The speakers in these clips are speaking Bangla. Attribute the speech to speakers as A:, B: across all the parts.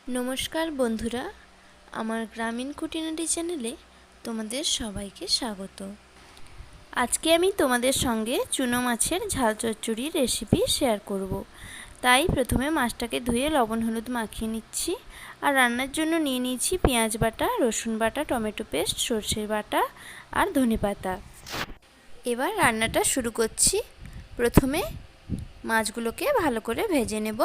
A: নমস্কার বন্ধুরা, আমার গ্রামীণ খুঁটিনাটি চ্যানেলে তোমাদের সবাইকে স্বাগত। আজকে আমি তোমাদের সঙ্গে চুনো মাছের ঝাল চচ্চড়ির রেসিপি শেয়ার করব। তাই প্রথমে মাছটাকে ধুয়ে লবণ হলুদ মাখিয়ে নিচ্ছি। আর রান্নার জন্য নিয়ে নিয়েছি পেঁয়াজ বাটা, রসুন বাটা, টমেটো পেস্ট, সর্ষে বাটা আর ধনেপাতা। এবার রান্নাটা শুরু করছি। প্রথমে মাছগুলোকে ভালো করে ভেজে নেব।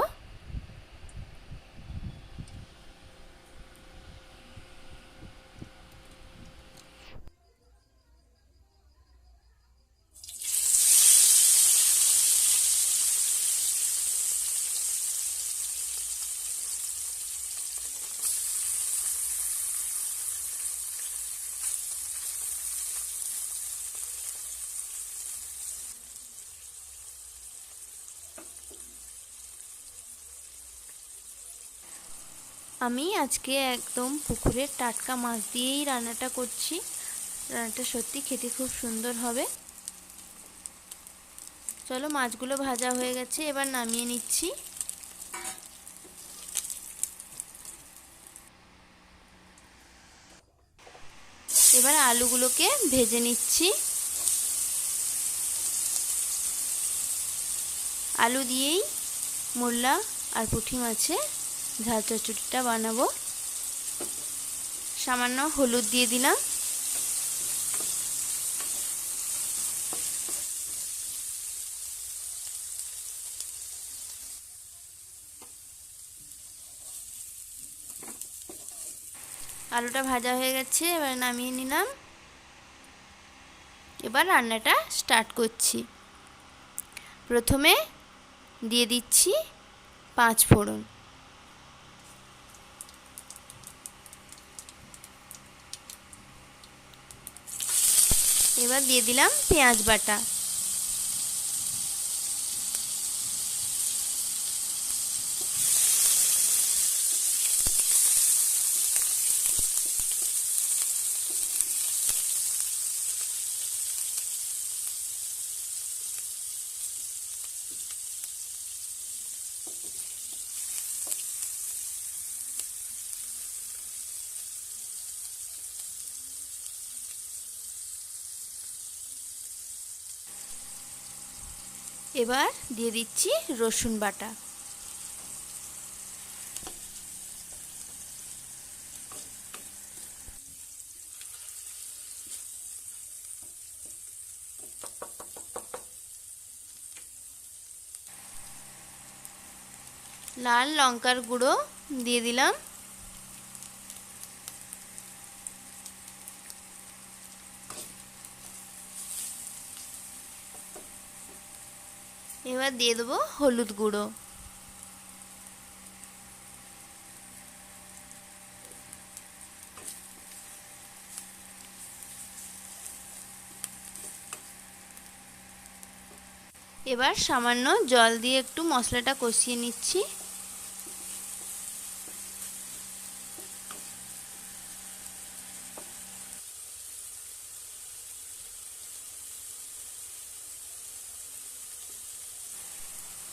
A: আমি আজকে একদম পুকুরের টাটকা মাছ দিয়েই রান্নাটা করছি। রান্নাটা সত্যি খেতে খুব সুন্দর হবে। চলো, মাছগুলো ভাজা হয়ে গেছে, এবার নামিয়ে নিচ্ছি। এবার আলুগুলোকে ভেজে নিচ্ছি। আলু দিয়েই মোরলা আর পুঁটি মাছের ঝাল চচ্চড়িটা বানাবো। সামান্য হলুদ দিয়ে দিলাম। আলুটা ভাজা হয়ে গেছে, এবার নামিয়ে নিলাম। এবার রান্নাটা স্টার্ট করছি। প্রথমে দিয়ে দিচ্ছি 5 ফোড়ন। এবার দিয়ে দিলাম পেঁয়াজ বাটা। এবার দিয়ে দিচ্ছি রসুন বাটা। লাল লঙ্কার গুঁড়ো দিয়ে দিলাম। এবার দিয়ে দেবো হলুদ গুঁড়ো। এবার সামান্য জল দিয়ে একটু মশলাটা কষিয়ে নিচ্ছি।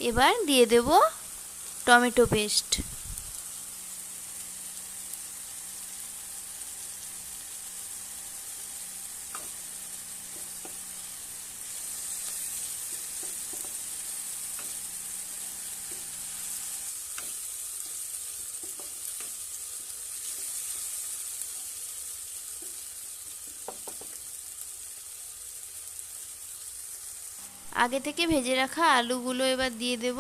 A: এবার দিয়ে দেব টমেটো পেস্ট। আগে থেকে ভেজে রাখা আলুগুলো এবার দিয়ে দেব।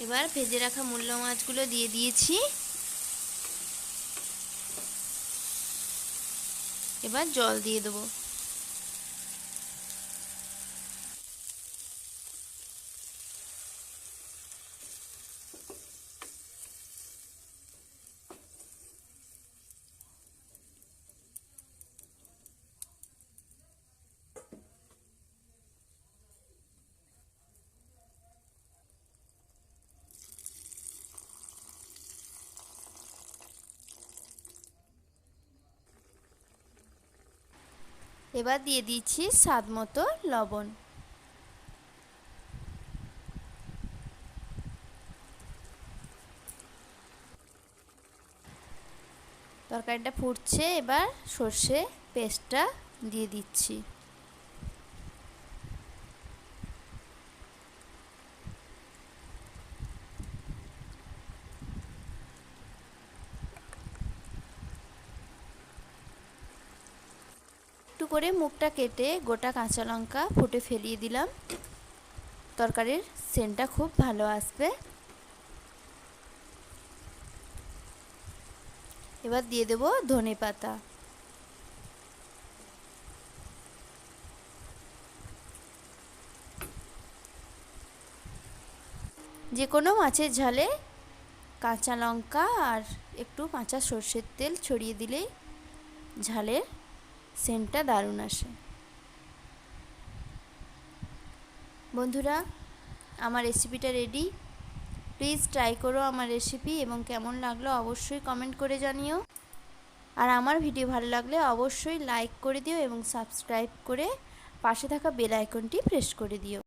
A: এবার ভেজে রাখা মূল্য মাছগুলো দিয়ে দিয়েছি। এবার জল দিয়ে দেবো। এবার দিয়ে দিচ্ছি স্বাদ মতো লবণ। তরকারিটা ফুটছে, এবার সর্ষে পেস্টটা দিয়ে দিচ্ছি। একটু করে মুখটা কেটে গোটা কাঁচা লঙ্কা ফুটে ফেলিয়ে দিলাম, তরকারির সেন্টটা খুব ভালো আসবে। এবার দিয়ে দেব ধনেপাতা। যে কোনো মাছের ঝালে কাঁচা লঙ্কা আর একটু কাঁচা সর্ষের তেল ছড়িয়ে দিলেই ঝালের সেন্টটা দারুণ আসে। বন্ধুরা, আমার রেসিপিটা রেডি। প্লিজ ট্রাই করো আমার রেসিপি এবং কেমন লাগলো অবশ্যই কমেন্ট করে জানিও। আর আমার ভিডিও ভালো লাগলে অবশ্যই লাইক করে দিও এবং সাবস্ক্রাইব করে পাশে থাকা বেল আইকনটি প্রেস করে দিও।